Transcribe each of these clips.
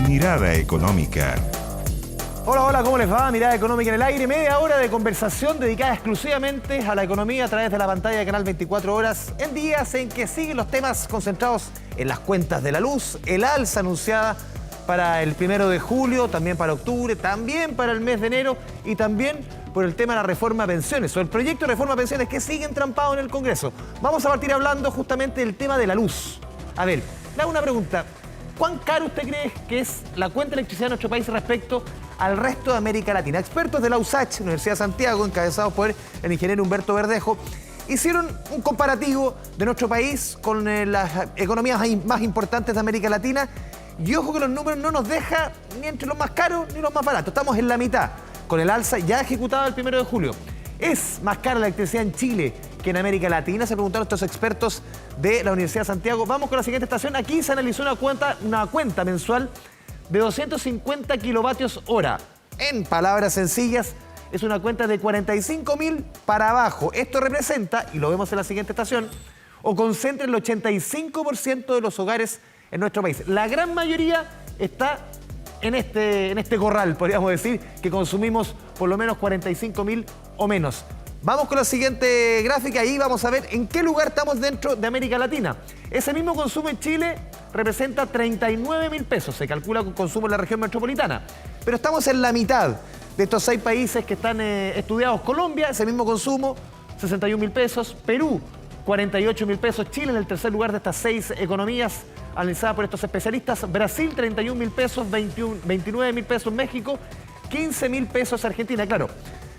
Mirada Económica. Hola, hola, ¿cómo les va? Mirada Económica en el aire, media hora de conversación dedicada exclusivamente a la economía a través de la pantalla de Canal 24 Horas, en días en que siguen los temas concentrados en las cuentas de la luz, el alza anunciada para el 1 de julio, también para octubre, también para el mes de enero y también por el tema de la reforma a pensiones o el proyecto de reforma a pensiones que sigue entrampado en el Congreso. Vamos a partir hablando justamente del tema de la luz. A ver, le hago una pregunta. ¿Cuán caro usted cree que es la cuenta de electricidad de nuestro país respecto al resto de América Latina? Expertos de la USACH, Universidad de Santiago, encabezados por el ingeniero Humberto Verdejo, hicieron un comparativo de nuestro país con las economías más importantes de América Latina. Y ojo que los números no nos dejan ni entre los más caros ni los más baratos. Estamos en la mitad, con el alza ya ejecutada el 1 de julio. ¿Es más cara la electricidad en Chile que en América Latina? Se preguntaron estos expertos de la Universidad de Santiago. Vamos con la siguiente estación. Aquí se analizó una cuenta mensual de 250 kilovatios hora. En palabras sencillas, es una cuenta de 45.000 para abajo. Esto representa, y lo vemos en la siguiente estación, o concentra el 85% de los hogares en nuestro país. La gran mayoría está en este corral, podríamos decir, que consumimos por lo menos 45.000 o menos. Vamos con la siguiente gráfica, ahí vamos a ver en qué lugar estamos dentro de América Latina. Ese mismo consumo en Chile representa 39.000 pesos, se calcula con consumo en la región metropolitana. Pero estamos en la mitad de estos 6 países que están estudiados. Colombia, ese mismo consumo, 61.000 pesos. Perú, 48.000 pesos. Chile en el tercer lugar de estas 6 economías analizadas por estos especialistas. Brasil, 31.000 pesos, 29.000 pesos México, 15.000 pesos Argentina. Claro,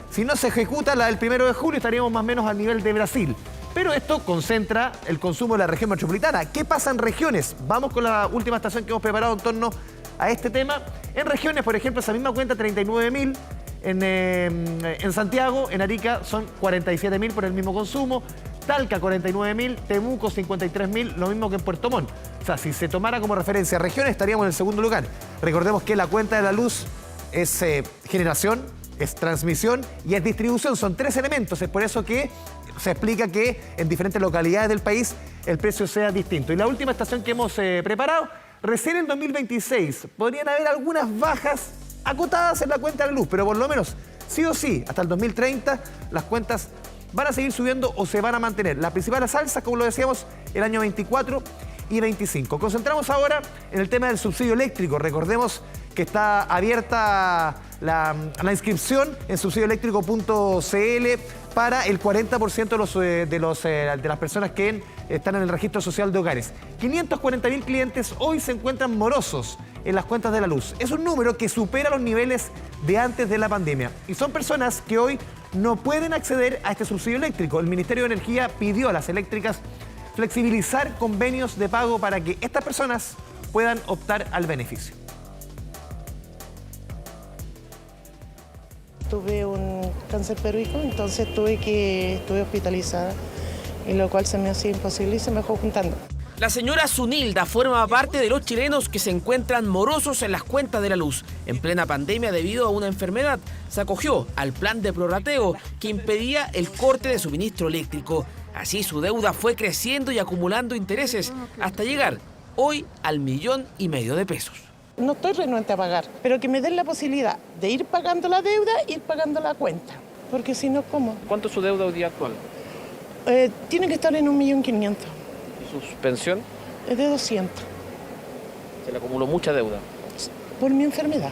si no se ejecuta la del 1 de julio estaríamos más o menos al nivel de Brasil. Pero esto concentra el consumo de la región metropolitana. ¿Qué pasa en regiones? Vamos con la última estación que hemos preparado en torno a este tema. En regiones, por ejemplo, esa misma cuenta, 39.000. En Santiago, en Arica, son 47.000 por el mismo consumo. Talca, 49.000. Temuco, 53.000. Lo mismo que en Puerto Montt. O sea, si se tomara como referencia regiones, estaríamos en el segundo lugar. Recordemos que la cuenta de la luz es generación, es transmisión y es distribución. Son 3 elementos. Es por eso que se explica que en diferentes localidades del país el precio sea distinto. Y la última estación que hemos preparado, recién en 2026 podrían haber algunas bajas acotadas en la cuenta de la luz, pero por lo menos, sí o sí, hasta el 2030 las cuentas van a seguir subiendo o se van a mantener. Las principales alzas, como lo decíamos, el año 24 y 25. Concentramos ahora en el tema del subsidio eléctrico. Recordemos que está abierta la inscripción en subsidioeléctrico.cl para el 40% de las personas que están en el registro social de hogares. 540.000 clientes hoy se encuentran morosos en las cuentas de la luz. Es un número que supera los niveles de antes de la pandemia. Y son personas que hoy no pueden acceder a este subsidio eléctrico. El Ministerio de Energía pidió a las eléctricas flexibilizar convenios de pago para que estas personas puedan optar al beneficio. Tuve un cáncer perúico, entonces estuve hospitalizada, y lo cual se me hacía imposible y se me fue juntando. La señora Zunilda forma parte de los chilenos que se encuentran morosos en las cuentas de la luz. En plena pandemia, debido a una enfermedad, se acogió al plan de prorrateo que impedía el corte de suministro eléctrico. Así su deuda fue creciendo y acumulando intereses hasta llegar hoy al 1,5 millones de pesos. No estoy renuente a pagar, pero que me den la posibilidad de ir pagando la deuda, ir pagando la cuenta, porque si no, ¿cómo? ¿Cuánto es su deuda hoy día actual? Tiene que estar en 1.500.000. ¿Y su pensión? Es de 200. Se le acumuló mucha deuda. Por mi enfermedad.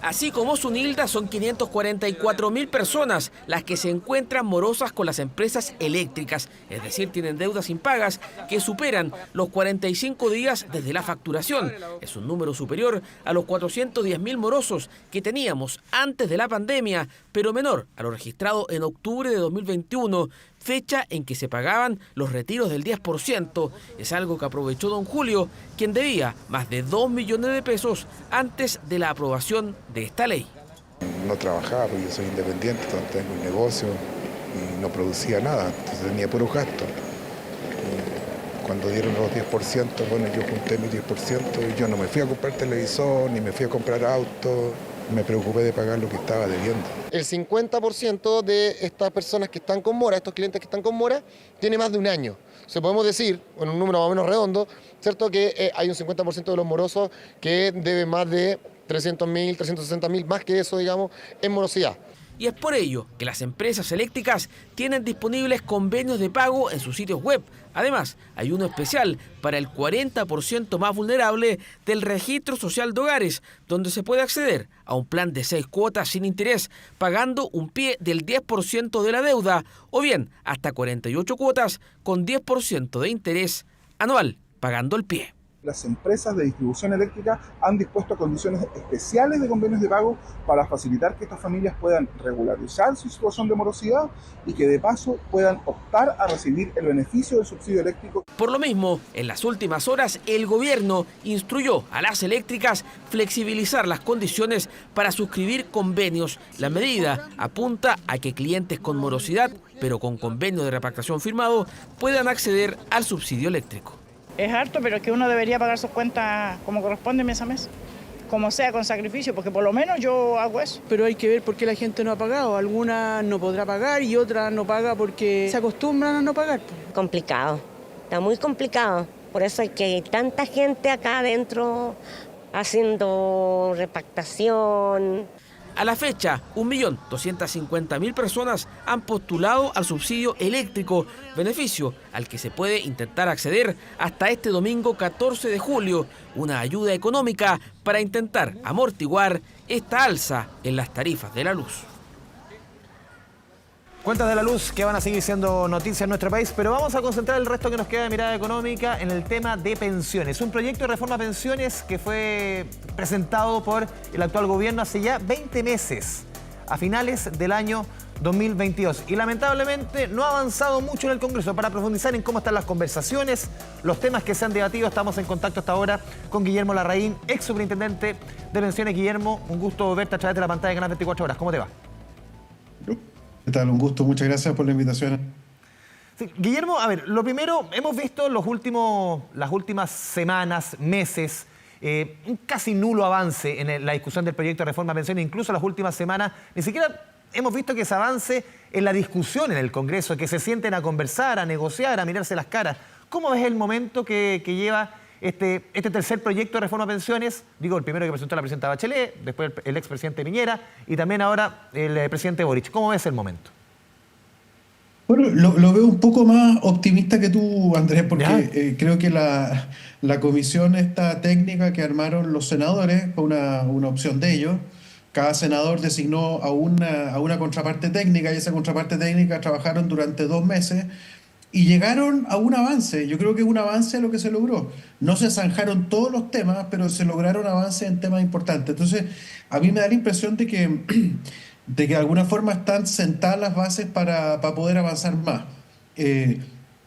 Así como Zunilda, son 544.000 personas las que se encuentran morosas con las empresas eléctricas, es decir, tienen deudas impagas que superan los 45 días desde la facturación. Es un número superior a los 410.000 morosos que teníamos antes de la pandemia, pero menor a lo registrado en octubre de 2021, fecha en que se pagaban los retiros del 10%. Es algo que aprovechó don Julio, quien debía más de 2 millones de pesos antes de la aprobación de esta ley. No trabajaba porque yo soy independiente, entonces tengo un negocio y no producía nada, entonces tenía puros gastos. Cuando dieron los 10%, bueno, yo junté mi 10% y yo no me fui a comprar televisor, ni me fui a comprar auto. me preocupé de pagar lo que estaba debiendo. El 50% de estas personas que están con mora, estos clientes que están con mora, tiene más de un año. O sea, podemos decir, en un número más o menos redondo, ¿cierto?, que hay un 50% de los morosos que deben más de 300.000, 360.000, más que eso, digamos, en morosidad. Y es por ello que las empresas eléctricas tienen disponibles convenios de pago en sus sitios web. Además, hay uno especial para el 40% más vulnerable del Registro Social de Hogares, donde se puede acceder a un plan de 6 cuotas sin interés, pagando un pie del 10% de la deuda, o bien hasta 48 cuotas con 10% de interés anual, pagando el pie. Las empresas de distribución eléctrica han dispuesto condiciones especiales de convenios de pago para facilitar que estas familias puedan regularizar su situación de morosidad y que de paso puedan optar a recibir el beneficio del subsidio eléctrico. Por lo mismo, en las últimas horas, el gobierno instruyó a las eléctricas flexibilizar las condiciones para suscribir convenios. La medida apunta a que clientes con morosidad, pero con convenio de repactación firmado, puedan acceder al subsidio eléctrico. Es harto, pero es que uno debería pagar sus cuentas como corresponde mes a mes, como sea, con sacrificio, porque por lo menos yo hago eso. Pero hay que ver por qué la gente no ha pagado. Alguna no podrá pagar y otra no paga porque se acostumbran a no pagar. Complicado, está muy complicado. Por eso hay que tanta gente acá adentro haciendo repactación. A la fecha, 1.250.000 personas han postulado al subsidio eléctrico, beneficio al que se puede intentar acceder hasta este domingo 14 de julio, una ayuda económica para intentar amortiguar esta alza en las tarifas de la luz. Cuentas de la luz que van a seguir siendo noticias en nuestro país, pero vamos a concentrar el resto que nos queda de mirada económica en el tema de pensiones. Un proyecto de reforma a pensiones que fue presentado por el actual gobierno hace ya 20 meses, a finales del año 2022. Y lamentablemente no ha avanzado mucho en el Congreso. Para profundizar en cómo están las conversaciones, los temas que se han debatido, estamos en contacto hasta ahora con Guillermo Larraín, ex superintendente de pensiones. Guillermo, un gusto verte a través de la pantalla de Canal 24 Horas. ¿Cómo te va? ¿Qué tal? Un gusto, muchas gracias por la invitación. Sí, Guillermo, a ver, lo primero, hemos visto las últimas semanas, meses, un casi nulo avance en la discusión del proyecto de reforma a pensiones. Incluso las últimas semanas ni siquiera hemos visto que se avance en la discusión en el Congreso, que se sienten a conversar, a negociar, a mirarse las caras. ¿Cómo ves el momento que lleva este tercer proyecto de reforma a pensiones? Digo, el primero que presentó la presidenta Bachelet, después el expresidente Piñera y también ahora el presidente Boric. ¿Cómo ves el momento? Bueno, lo veo un poco más optimista que tú, Andrés, porque creo que la comisión esta técnica que armaron los senadores fue una opción de ellos. Cada senador designó a una contraparte técnica y esa contraparte técnica trabajaron durante 2 meses y llegaron a un avance. Yo creo que un avance es lo que se logró. No se zanjaron todos los temas, pero se lograron avances en temas importantes. Entonces, a mí me da la impresión de que de alguna forma están sentadas las bases para poder avanzar más.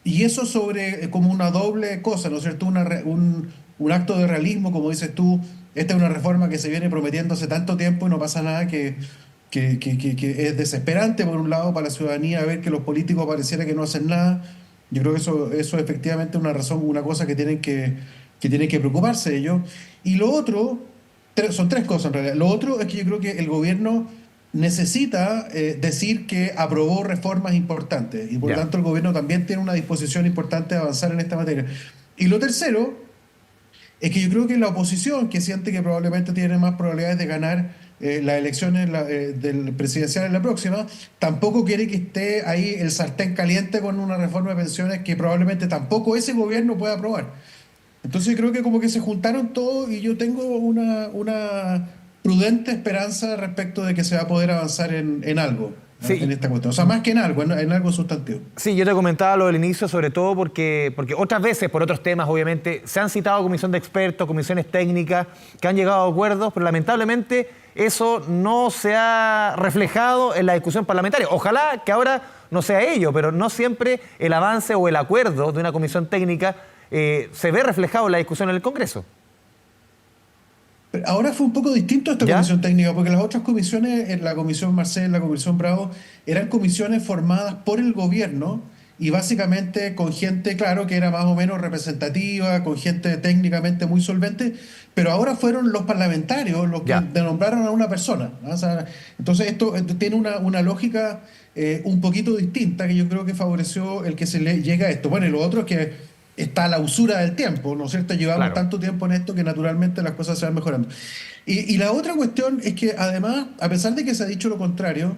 Y eso sobre como una doble cosa, ¿no es cierto? Un acto de realismo, como dices tú. Esta es una reforma que se viene prometiendo hace tanto tiempo y no pasa nada, que es desesperante por un lado para la ciudadanía ver que los políticos pareciera que no hacen nada. Yo creo que eso efectivamente es una razón, una cosa que tienen que preocuparse ellos. Y lo otro, son 3 cosas en realidad. Lo otro es que yo creo que el gobierno necesita decir que aprobó reformas importantes y por tanto el gobierno también tiene una disposición importante de avanzar en esta materia. Y lo tercero es que yo creo que la oposición, que siente que probablemente tiene más probabilidades de ganar las elecciones del presidencial en la próxima, tampoco quiere que esté ahí el sartén caliente con una reforma de pensiones que probablemente tampoco ese gobierno pueda aprobar. Entonces creo que como que se juntaron todos y yo tengo una prudente esperanza respecto de que se va a poder avanzar en algo. Sí. En esta cuestión. O sea, más que en algo sustantivo. Sí, yo te comentaba lo del inicio, sobre todo porque otras veces, por otros temas, obviamente, se han citado comisión de expertos, comisiones técnicas, que han llegado a acuerdos, pero lamentablemente eso no se ha reflejado en la discusión parlamentaria. Ojalá que ahora no sea ello, pero no siempre el avance o el acuerdo de una comisión técnica se ve reflejado en la discusión en el Congreso. Ahora fue un poco distinto esta comisión técnica, porque las otras comisiones, la comisión Marcel, la comisión Bravo, eran comisiones formadas por el gobierno y básicamente con gente, claro, que era más o menos representativa, con gente técnicamente muy solvente, pero ahora fueron los parlamentarios los que nombraron a una persona, ¿no? O sea, entonces esto tiene una lógica un poquito distinta que yo creo que favoreció el que se le llegue a esto. Bueno, y lo otro es que está a la usura del tiempo, ¿no es cierto? Llevamos tanto tiempo en esto que naturalmente las cosas se van mejorando. Y la otra cuestión es que además, a pesar de que se ha dicho lo contrario,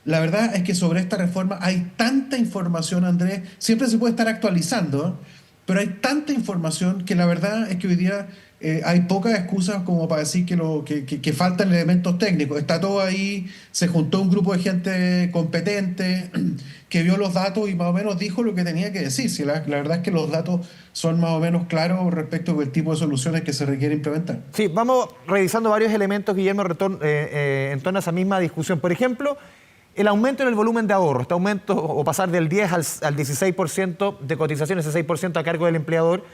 la verdad es que sobre esta reforma hay tanta información, Andrés, siempre se puede estar actualizando, pero hay tanta información que la verdad es que hoy día hay pocas excusas como para decir que faltan elementos técnicos. Está todo ahí, se juntó un grupo de gente competente que vio los datos y más o menos dijo lo que tenía que decir. Si la verdad es que los datos son más o menos claros respecto del tipo de soluciones que se requiere implementar. Sí, vamos revisando varios elementos, Guillermo, en torno a esa misma discusión. Por ejemplo, el aumento en el volumen de ahorro, este aumento o pasar del 10 al 16% de cotizaciones, ese 6% a cargo del empleador.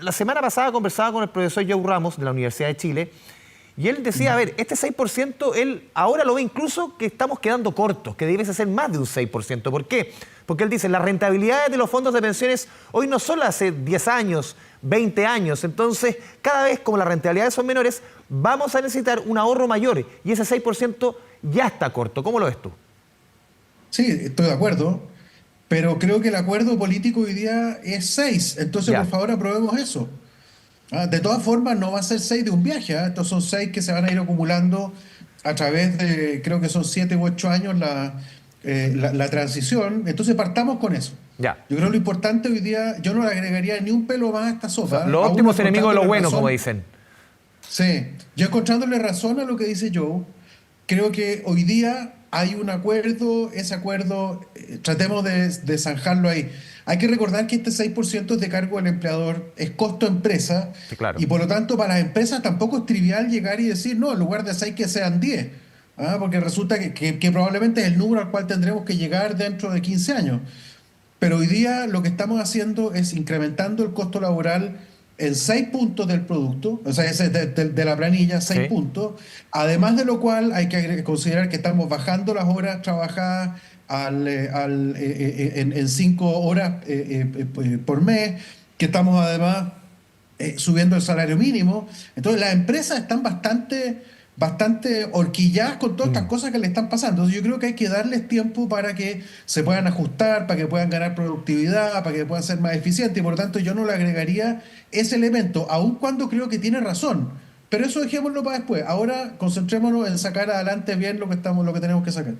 La semana pasada conversaba con el profesor Joe Ramos de la Universidad de Chile y él decía, a ver, este 6% él ahora lo ve incluso que estamos quedando cortos, que debe ser más de un 6%. ¿Por qué? Porque él dice, las rentabilidades de los fondos de pensiones hoy no son las hace 10 años, 20 años. Entonces, cada vez como las rentabilidades son menores, vamos a necesitar un ahorro mayor y ese 6% ya está corto. ¿Cómo lo ves tú? Sí, estoy de acuerdo, pero creo que el acuerdo político hoy día es 6, entonces por favor aprobemos eso. De todas formas no va a ser 6 de un viaje, estos son 6 que se van a ir acumulando a través de, creo que son 7 u 8 años la transición, entonces partamos con eso. Yo creo que lo importante hoy día, yo no le agregaría ni un pelo más a esta sopa. O sea, lo óptimo es enemigo de lo bueno, como dicen. Sí, yo encontrándole razón a lo que dice Joe, creo que hoy día hay un acuerdo, ese acuerdo, tratemos de zanjarlo ahí. Hay que recordar que este 6% de cargo del empleador es costo empresa, sí, claro. Y por lo tanto para las empresas tampoco es trivial llegar y decir, no, en lugar de 6 que sean 10, porque resulta que probablemente es el número al cual tendremos que llegar dentro de 15 años. Pero hoy día lo que estamos haciendo es incrementando el costo laboral en 6 puntos del producto, o sea, ese de la planilla, 6 puntos, además de lo cual hay que considerar que estamos bajando las horas trabajadas en 5 horas por mes, que estamos además subiendo el salario mínimo. Entonces las empresas están bastante horquilladas con todas estas cosas que le están pasando. Entonces yo creo que hay que darles tiempo para que se puedan ajustar, para que puedan ganar productividad, para que puedan ser más eficientes, y por lo tanto yo no le agregaría ese elemento, aun cuando creo que tiene razón. Pero eso dejémoslo para después. Ahora concentrémonos en sacar adelante bien lo que tenemos que sacar.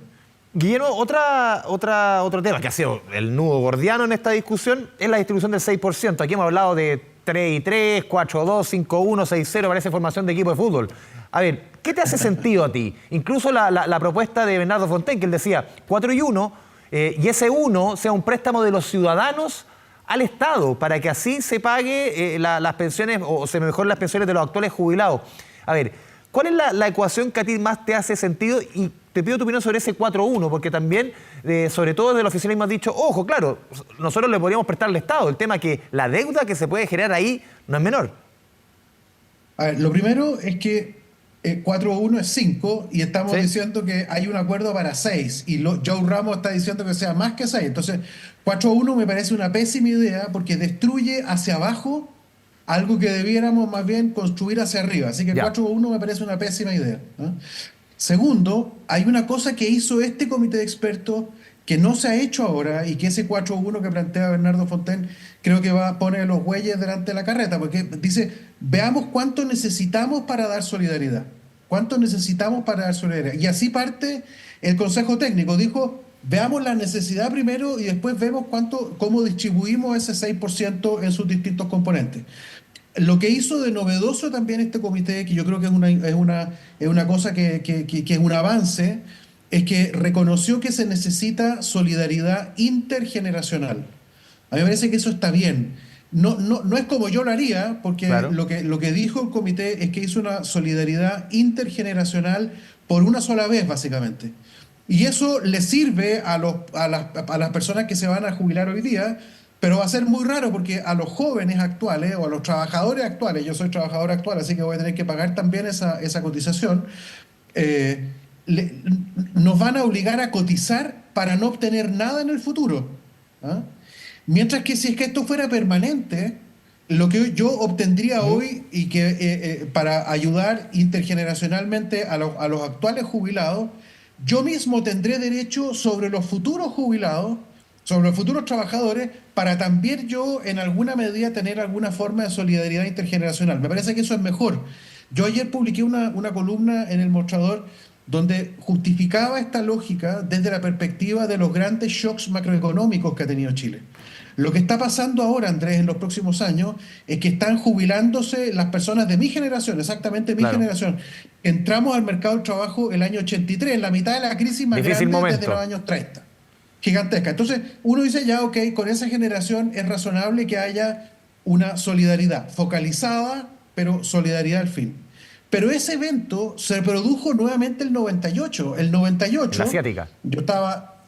Guillermo, otro tema que ha sido el nudo gordiano en esta discusión es la distribución del 6%. Aquí hemos hablado de 3-3, 4-2, 5-1, 6-0, parece formación de equipo de fútbol. A ver, ¿qué te hace sentido a ti? Incluso la propuesta de Bernardo Fontaine, que él decía 4-1, y ese 1 sea un préstamo de los ciudadanos al Estado, para que así se pague las pensiones, o se mejoren las pensiones de los actuales jubilados. A ver, ¿cuál es la ecuación que a ti más te hace sentido? Y te pido tu opinión sobre ese 4-1, porque también, sobre todo desde el oficialismo, has dicho, ojo, claro, nosotros le podríamos prestar al Estado. El tema que la deuda que se puede generar ahí no es menor. A ver, lo primero es que 4-1 es 5 y estamos diciendo que hay un acuerdo para 6 y Joe Ramos está diciendo que sea más que 6. Entonces, 4-1 me parece una pésima idea porque destruye hacia abajo algo que debiéramos más bien construir hacia arriba. Así que 4-1 me parece una pésima idea, ¿no? Segundo, hay una cosa que hizo este comité de expertos que no se ha hecho ahora y que ese 4-1 que plantea Bernardo Fontaine creo que pone los bueyes delante de la carreta, porque dice, veamos cuánto necesitamos para dar solidaridad. ¿Cuánto necesitamos para dar solidaridad? Y así parte el Consejo Técnico. Dijo, veamos la necesidad primero y después vemos cómo distribuimos ese 6% en sus distintos componentes. Lo que hizo de novedoso también este comité, que yo creo que es una cosa que es un avance, es que reconoció que se necesita solidaridad intergeneracional. A mí me parece que eso está bien. No es como yo lo haría, porque claro, lo que dijo el comité es que hizo una solidaridad intergeneracional por una sola vez, básicamente. Y eso le sirve a las personas que se van a jubilar hoy día, pero va a ser muy raro porque a los jóvenes actuales o a los trabajadores actuales, yo soy trabajador actual, así que voy a tener que pagar también esa cotización, nos van a obligar a cotizar para no obtener nada en el futuro. ¿ah? Mientras que si es que esto fuera permanente, lo que yo obtendría hoy y que para ayudar intergeneracionalmente a los actuales jubilados, yo mismo tendré derecho sobre los futuros jubilados, sobre los futuros trabajadores, para también yo en alguna medida tener alguna forma de solidaridad intergeneracional. Me parece que eso es mejor. Yo ayer publiqué una columna en El Mostrador donde justificaba esta lógica desde la perspectiva de los grandes shocks macroeconómicos que ha tenido Chile. Lo que está pasando ahora, Andrés, en los próximos años, es que están jubilándose las personas de mi generación, exactamente mi generación. Entramos al mercado del trabajo el año 83, en la mitad de la crisis más grande desde los años 30. Gigantesca. Entonces, uno dice ya, ok, con esa generación es razonable que haya una solidaridad focalizada, pero solidaridad al fin. Pero ese evento se produjo nuevamente el 98. El 98... La asiática. Yo estaba...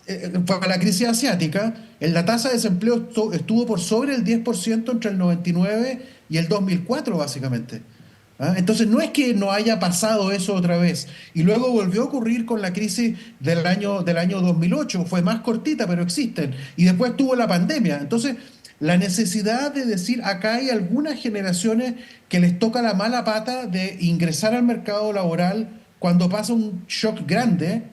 fue la crisis asiática, la tasa de desempleo estuvo por sobre el 10% entre el 99 y el 2004, básicamente. ¿Ah? Entonces, no es que no haya pasado eso otra vez. Y luego volvió a ocurrir con la crisis del año 2008. Fue más cortita, pero existen. Y después tuvo la pandemia. Entonces, la necesidad de decir, acá hay algunas generaciones que les toca la mala pata de ingresar al mercado laboral cuando pasa un shock grande.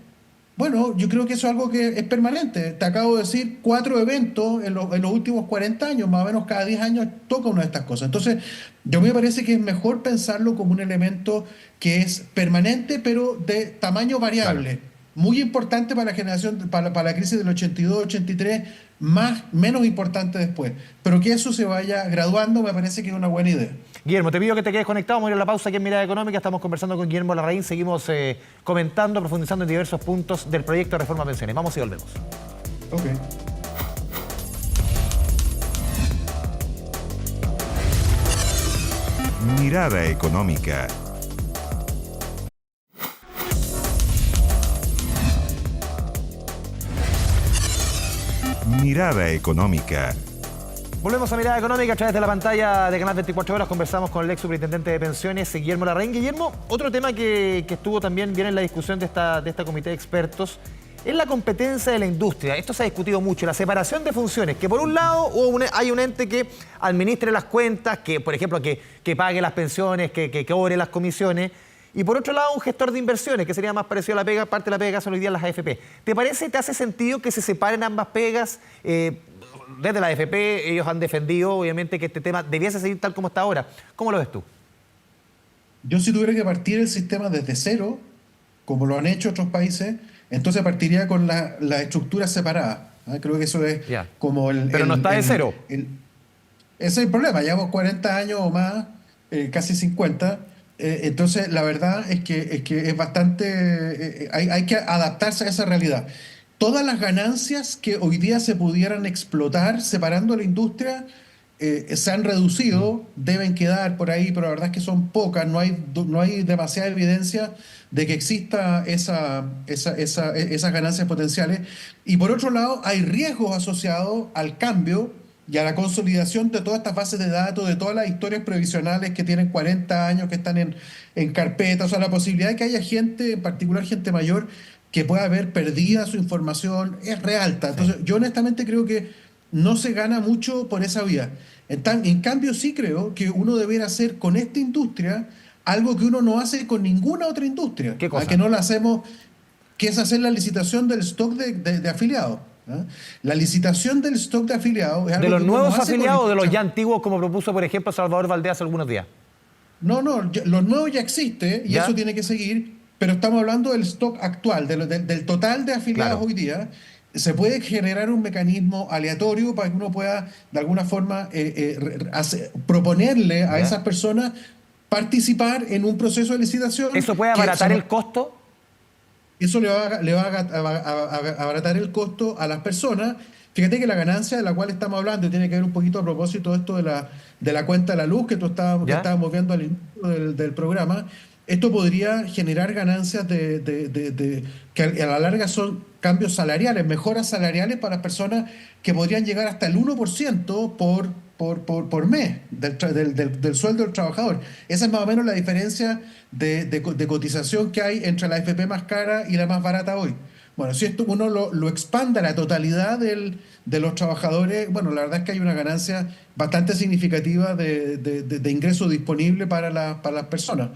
Bueno, yo creo que eso es algo que es permanente. Te acabo de decir 4 eventos en los últimos 40 años, más o menos cada 10 años toca una de estas cosas. Entonces, yo me parece que es mejor pensarlo como un elemento que es permanente, pero de tamaño variable. Claro. Muy importante para la generación, para la crisis del 82-83, menos importante después. Pero que eso se vaya graduando me parece que es una buena idea. Guillermo, te pido que te quedes conectado. Vamos a ir a la pausa aquí en Mirada Económica. Estamos conversando con Guillermo Larraín. Seguimos comentando, profundizando en diversos puntos del proyecto de reforma de pensiones. Vamos y volvemos. Ok. Mirada Económica. Mirada Económica. Volvemos a Mirada Económica a través de la pantalla de Canal 24 Horas. Conversamos con el ex superintendente de pensiones, Guillermo Larraín. Guillermo, otro tema que estuvo también bien en la discusión de esta comité de expertos es la competencia de la industria. Esto se ha discutido mucho, la separación de funciones, que por un lado hay un ente que administre las cuentas, que por ejemplo que pague las pensiones, que cobre las comisiones, y por otro lado un gestor de inversiones, que sería más parecido a la pega, parte de la pega que son hoy día las AFP. ¿Te parece, te hace sentido que se separen ambas pegas? Desde la AFP ellos han defendido obviamente que este tema debiese seguir tal como está ahora. ¿Cómo lo ves tú? Yo, si tuviera que partir el sistema desde cero, como lo han hecho otros países, entonces partiría con la estructura separada. Creo que eso es como el... Pero no está de cero. Ese es el problema. Llevamos 40 años o más, casi 50. Entonces, la verdad es que es bastante... hay que adaptarse a esa realidad. Todas las ganancias que hoy día se pudieran explotar separando la industria se han reducido, deben quedar por ahí, pero la verdad es que son pocas, no hay demasiada evidencia de que exista esas ganancias potenciales. Y por otro lado, hay riesgos asociados al cambio y a la consolidación de todas estas bases de datos, de todas las historias previsionales que tienen 40 años, que están en carpeta. O sea, la posibilidad de que haya gente, en particular gente mayor, que pueda haber perdida su información es re alta. Entonces, yo honestamente creo que no se gana mucho por esa vía. En cambio, sí creo que uno debería hacer con esta industria algo que uno no hace con ninguna otra industria. ¿Qué cosa? Que no la hacemos, que es hacer la licitación del stock de afiliados. La licitación del stock de afiliados es algo ¿de los que uno nuevos no hace afiliados o de los ya antiguos, como propuso, por ejemplo, Salvador Valdés hace algunos días? No, los nuevos ya existen y eso tiene que seguir, pero estamos hablando del stock actual, del total de afiliados hoy día. Se puede generar un mecanismo aleatorio para que uno pueda, de alguna forma, proponerle a esas personas participar en un proceso de licitación. ¿Eso puede abaratar el costo? Eso le va a abaratar el costo a las personas. Fíjate que la ganancia de la cual estamos hablando, y tiene que ver un poquito a propósito de esto de la cuenta de la luz que estábamos viendo al inicio del programa. Esto podría generar ganancias que a la larga son cambios salariales, mejoras salariales para las personas que podrían llegar hasta el 1% por mes del sueldo del trabajador. Esa es más o menos la diferencia de cotización que hay entre la AFP más cara y la más barata hoy. Bueno, si esto uno lo expande a la totalidad de los trabajadores, bueno, la verdad es que hay una ganancia bastante significativa de ingreso disponible para las personas.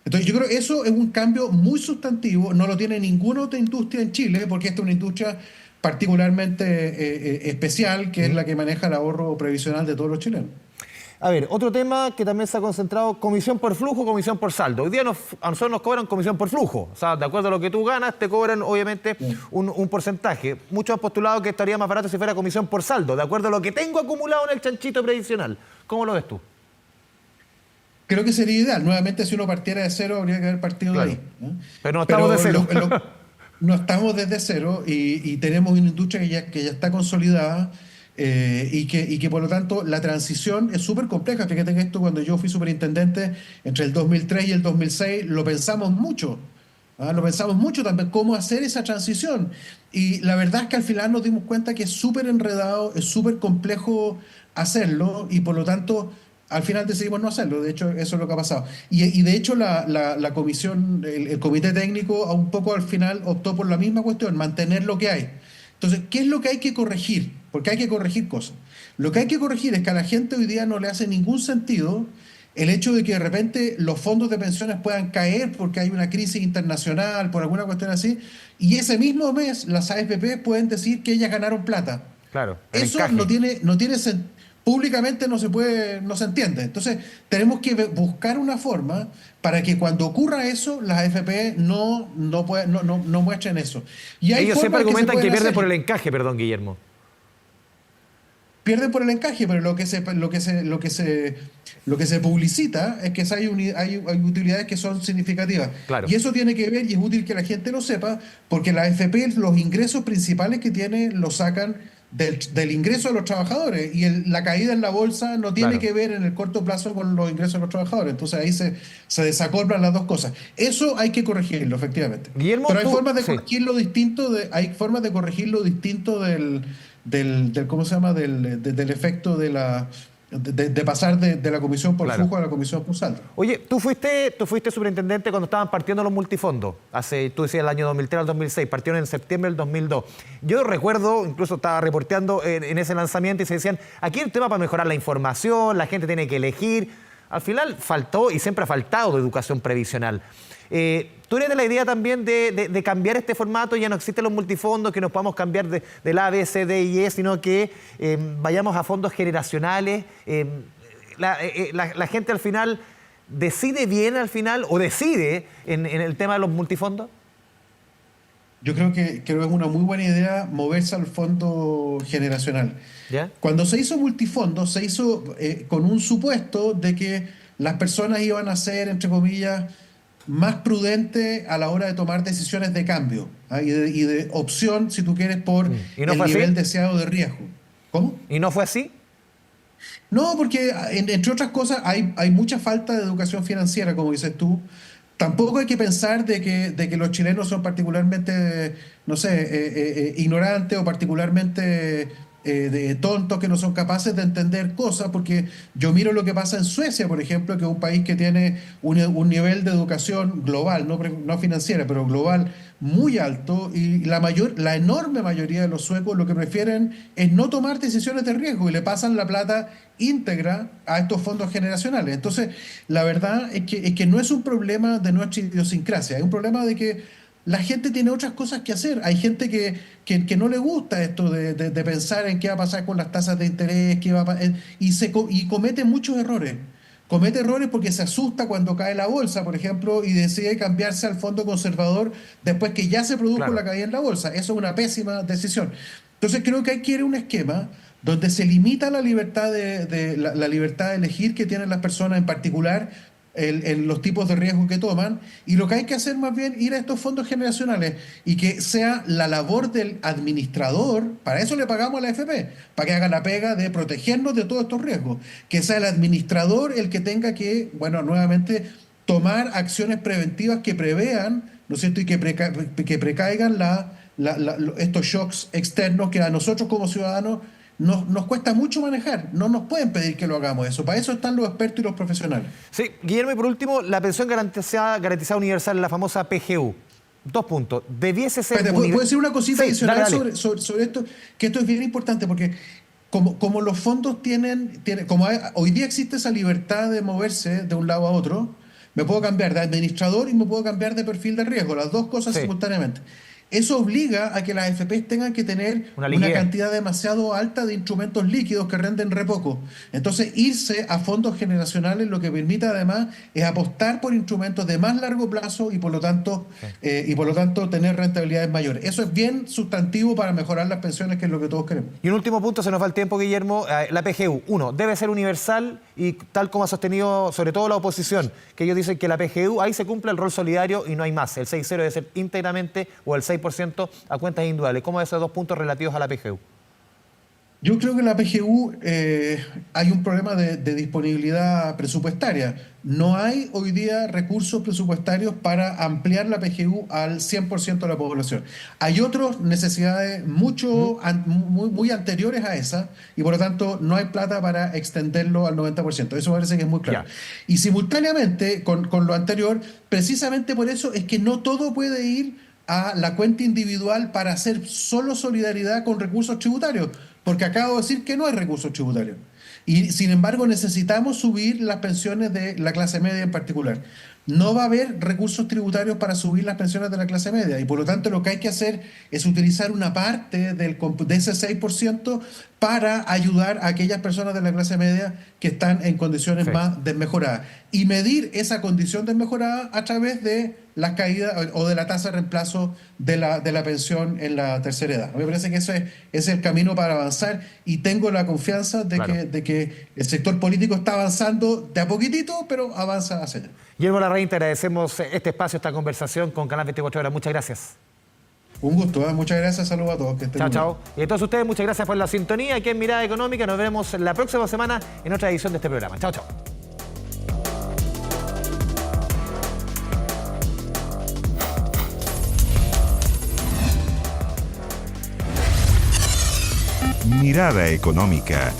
Entonces yo creo que eso es un cambio muy sustantivo, no lo tiene ninguna otra industria en Chile, porque esta es una industria particularmente especial, que es la que maneja el ahorro previsional de todos los chilenos. A ver, otro tema que también se ha concentrado, comisión por flujo, comisión por saldo. Hoy día a nosotros nos cobran comisión por flujo. O sea, de acuerdo a lo que tú ganas, te cobran obviamente un porcentaje. Muchos han postulado que estaría más barato si fuera comisión por saldo, de acuerdo a lo que tengo acumulado en el chanchito previsional. ¿Cómo lo ves tú? Creo que sería ideal. Nuevamente, si uno partiera de cero, habría que haber partido de ahí, ¿no? Pero no estamos de cero. No estamos desde cero y tenemos una industria que ya está consolidada. Y que por lo tanto la transición es súper compleja. Fíjate que esto, cuando yo fui superintendente entre el 2003 y el 2006, lo pensamos mucho. Lo pensamos mucho también cómo hacer esa transición. Y la verdad es que al final nos dimos cuenta que es súper enredado, es súper complejo hacerlo y por lo tanto al final decidimos no hacerlo. De hecho, eso es lo que ha pasado. Y de hecho la comisión, el comité técnico un poco al final optó por la misma cuestión, mantener lo que hay. Entonces, ¿qué es lo que hay que corregir? Porque hay que corregir cosas. Lo que hay que corregir es que a la gente hoy día no le hace ningún sentido el hecho de que de repente los fondos de pensiones puedan caer porque hay una crisis internacional, por alguna cuestión así, y ese mismo mes las AFP pueden decir que ellas ganaron plata. Claro. Eso no tiene sentido. Públicamente no se entiende. Entonces, tenemos que buscar una forma para que cuando ocurra eso, las AFP no muestren eso. Y hay ellos siempre argumentan que pierden hacer. por el encaje, perdón, Guillermo. Pierden por el encaje, pero lo que se publicita es que hay utilidades que son significativas. Claro. Y eso tiene que ver, y es útil que la gente lo sepa, porque la AFP, los ingresos principales que tiene, los sacan del ingreso de los trabajadores, y la caída en la bolsa no tiene que ver en el corto plazo con los ingresos de los trabajadores. Entonces ahí se desacoplan las dos cosas. Eso hay que corregirlo, efectivamente. Guillermo, pero hay formas de corregirlo distinto, hay formas de corregirlo distinto del ¿cómo se llama? Del efecto de pasar de la comisión por flujo a la comisión por saldo. Oye, tú fuiste superintendente cuando estaban partiendo los multifondos, tú decías el año 2003 al 2006, partieron en septiembre del 2002. Yo recuerdo, incluso estaba reporteando en ese lanzamiento y se decían, aquí el tema para mejorar la información, la gente tiene que elegir. Al final faltó y siempre ha faltado de educación previsional. ¿Tú eres de la idea también de cambiar este formato? Ya no existen los multifondos, que nos podamos cambiar del A, B, C, D y E, sino que vayamos a fondos generacionales. La gente al final decide bien o decide en el tema de los multifondos. Yo creo que es una muy buena idea moverse al fondo generacional. ¿Ya? Cuando se hizo multifondo, se hizo con un supuesto de que las personas iban a ser, entre comillas, más prudentes a la hora de tomar decisiones de cambio y de opción, si tú quieres, por el nivel deseado de riesgo. ¿Cómo? ¿Y no fue así? No, porque entre otras cosas hay mucha falta de educación financiera, como dices tú. Tampoco hay que pensar de que los chilenos son particularmente, no sé, ignorantes o particularmente tontos, que no son capaces de entender cosas, porque yo miro lo que pasa en Suecia, por ejemplo, que es un país que tiene un nivel de educación global, no financiera, pero global, muy alto, y la enorme mayoría de los suecos lo que prefieren es no tomar decisiones de riesgo y le pasan la plata íntegra a estos fondos generacionales. Entonces, la verdad es que no es un problema de nuestra idiosincrasia, es un problema de que la gente tiene otras cosas que hacer. Hay gente que no le gusta esto de pensar en qué va a pasar con las tasas de interés, y comete muchos errores. Comete errores porque se asusta cuando cae la bolsa, por ejemplo, y decide cambiarse al fondo conservador después que ya se produjo la caída en la bolsa. Eso es una pésima decisión. Entonces creo que hay que ir a un esquema donde se limita la libertad la libertad de elegir que tienen las personas, en particular en los tipos de riesgo que toman, y lo que hay que hacer más bien ir a estos fondos generacionales y que sea la labor del administrador. Para eso le pagamos a la AFP, para que haga la pega de protegernos de todos estos riesgos, que sea el administrador el que tenga que, nuevamente tomar acciones preventivas que prevean, ¿no es cierto?, y que precaigan estos shocks externos que a nosotros como ciudadanos nos cuesta mucho manejar. No nos pueden pedir que lo hagamos eso. Para eso están los expertos y los profesionales. Sí, Guillermo, y por último, la pensión garantizada universal, la famosa PGU. 2 puntos. Debiese ser... ¿Puedo decir una cosita Sí, adicional dale. sobre esto? Que esto es bien importante porque como los fondos tienen hoy día existe esa libertad de moverse de un lado a otro, me puedo cambiar de administrador y me puedo cambiar de perfil de riesgo, las dos cosas simultáneamente. Eso obliga a que las AFP tengan que tener una cantidad demasiado alta de instrumentos líquidos que renden re poco. Entonces, irse a fondos generacionales lo que permite además es apostar por instrumentos de más largo plazo y por lo tanto tener rentabilidades mayores. Eso es bien sustantivo para mejorar las pensiones, que es lo que todos queremos. Y un último punto, se nos va el tiempo, Guillermo. La PGU, uno, debe ser universal y tal como ha sostenido sobre todo la oposición, que ellos dicen que la PGU, ahí se cumple el rol solidario y no hay más. El 6.0 debe ser íntegramente o el 6% a cuentas individuales. ¿Cómo esos 2 puntos relativos a la PGU? Yo creo que la PGU hay un problema de disponibilidad presupuestaria. No hay hoy día recursos presupuestarios para ampliar la PGU al 100% de la población. Hay otras necesidades muy anteriores a esa y por lo tanto no hay plata para extenderlo al 90%. Eso parece que es muy claro. Y simultáneamente con lo anterior, precisamente por eso es que no todo puede ir a la cuenta individual para hacer solo solidaridad con recursos tributarios, porque acabo de decir que no hay recursos tributarios. Y sin embargo necesitamos subir las pensiones de la clase media en particular. No va a haber recursos tributarios para subir las pensiones de la clase media y por lo tanto lo que hay que hacer es utilizar una parte de ese 6% para ayudar a aquellas personas de la clase media que están en condiciones más desmejoradas y medir esa condición desmejorada a través de las caídas o de la tasa de reemplazo de la pensión en la tercera edad. Me parece que eso es el camino para avanzar y tengo la confianza de que el sector político está avanzando de a poquitito, pero avanza hacia allá. Guillermo Larraín, te agradecemos este espacio, esta conversación con Canal 24 Horas. Muchas gracias. Un gusto, muchas gracias, saludos a todos. Que estén chao. Y a todos ustedes, muchas gracias por la sintonía aquí en Mirada Económica. Nos veremos la próxima semana en otra edición de este programa. Chao. Mirada Económica.